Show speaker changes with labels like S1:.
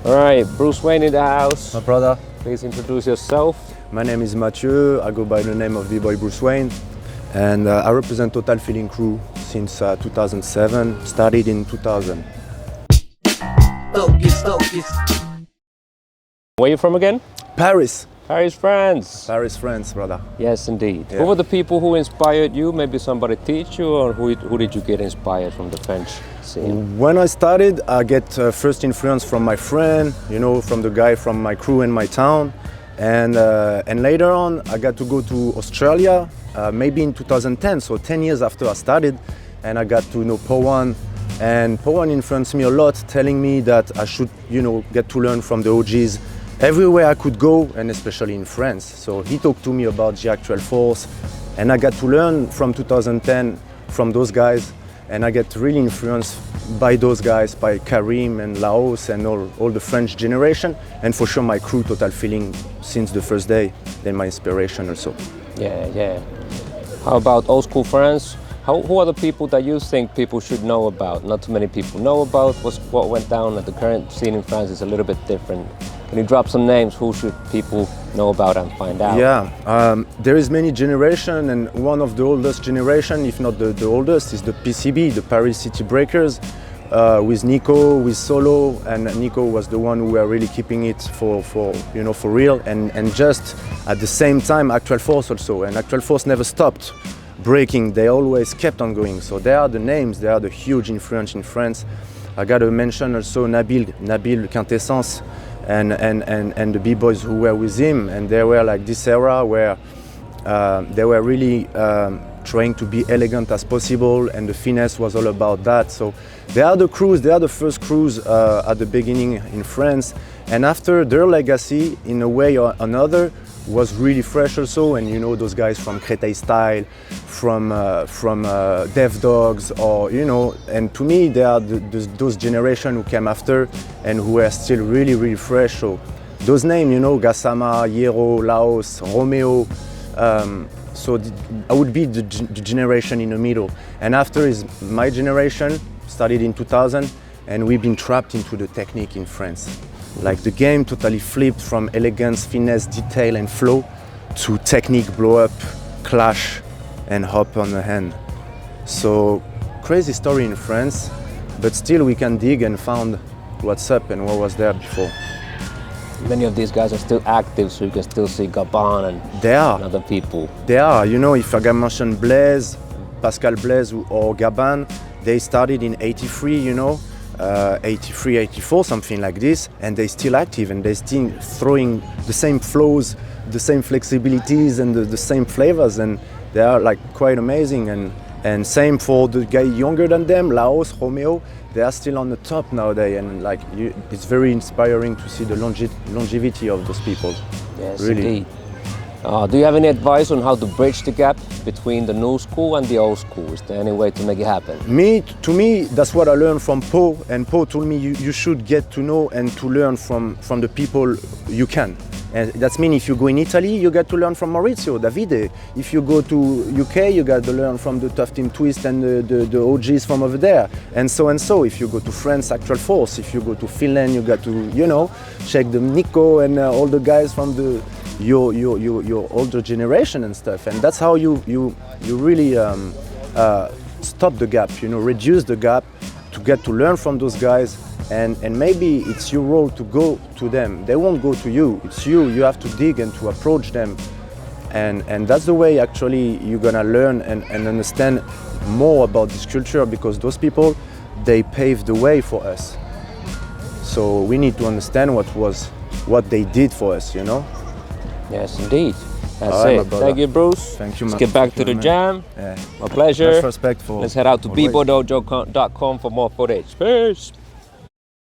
S1: All right, Bruce Wayne in the house.
S2: My brother.
S1: Please introduce yourself.
S2: My name is Mathieu. I go by the name of B-Boy Bruce Wayne. And I represent Total Feeling Crew since 2007, started in 2000.
S1: Where are you from again?
S2: Paris.
S1: Paris, France.
S2: Paris, France, brother.
S1: Yes, indeed.
S2: Yeah.
S1: Who were the people who inspired you? Maybe somebody teach you, or who did you get inspired from the French scene?
S2: When I started, I get first influence from my friend, you know, from the guy from my crew in my town. And later on, I got to go to Australia, maybe in 2010, so 10 years after I started, and I got to know Powan. And Powan influenced me a lot, telling me that I should, you know, get to learn from the OGs everywhere I could go, and especially in France. So he talked to me about the actual force, and I got to learn from 2010 from those guys, and I get really influenced by those guys, by Karim and Laos and all the French generation, and for sure my crew, Total Feeling, since the first day, they're my inspiration also.
S1: Yeah. How about old school France? Who are the people that you think people should know about? Not too many people know about. What went down at the current scene in France is a little bit different. Can you drop some names? Who should people know about and find out?
S2: Yeah, there is many generation, and one of the oldest generation, if not the oldest, is the PCB, the Paris City Breakers, with Nico, with Solo, and Nico was the one who were really keeping it for real, and just at the same time Actual Force also, and Actual Force never stopped breaking, they always kept on going. So they are the names, they are the huge influence in France. I gotta mention also Nabil Quintessence, and the B-boys who were with him, and they were like this era where they were really trying to be elegant as possible, and the finesse was all about that. So they are the first crews at the beginning in France, and after their legacy, in a way or another, was really fresh also. And you know, those guys from Créteil Style, from Dev Dogs, or you know, and to me they are those generation who came after and who are still really fresh. So those names, you know, Gassama, Hierro, Laos, Romeo, so I would be the generation in the middle. And after is my generation, started in 2000, and we've been trapped into the technique in France. Like the game totally flipped from elegance, finesse, detail and flow to technique, blow up, clash and hop on the hand. So crazy story in France, but still we can dig and find what's up and what was there before.
S1: Many of these guys are still active, so you can still see Gabon and other people.
S2: They are, you know, if I can mention Blaise, Pascal Blaise or Gabon, they started in 83, you know, 83, 84, something like this, and they're still active and they're still throwing the same flows, the same flexibilities and the same flavors, and they are like quite amazing. And same for the guy younger than them, Laos, Romeo, they are still on the top nowadays, and like it's very inspiring to see the longevity of those people.
S1: Yes,
S2: really.
S1: Indeed. Do you have any advice on how to bridge the gap between the new school and the old school? Is there any way to make it happen?
S2: To me, that's what I learned from Po, and Po told me you should get to know and to learn from the people you can. And that means if you go in Italy, you get to learn from Maurizio, Davide. If you go to UK, you got to learn from the Tough Team Twist and the OGs from over there, and so and so. If you go to France, Actual Force. If you go to Finland, you got to, you know, check the Nico and all the guys from your older generation and stuff. And that's how you really stop the gap, you know, reduce the gap to get to learn from those guys. And maybe it's your role to go to them. They won't go to you. It's you have to dig and to approach them. And that's the way actually you're gonna learn and understand more about this culture, because those people, they paved the way for us. So we need to understand what they did for us, you know?
S1: Yes, indeed. That's
S2: right,
S1: it. Thank you, Bruce.
S2: Thank you,
S1: Let's get back to the jam.
S2: Yeah.
S1: My pleasure.
S2: Much respect for
S1: Let's head out to bboydojo.com for more footage. Peace.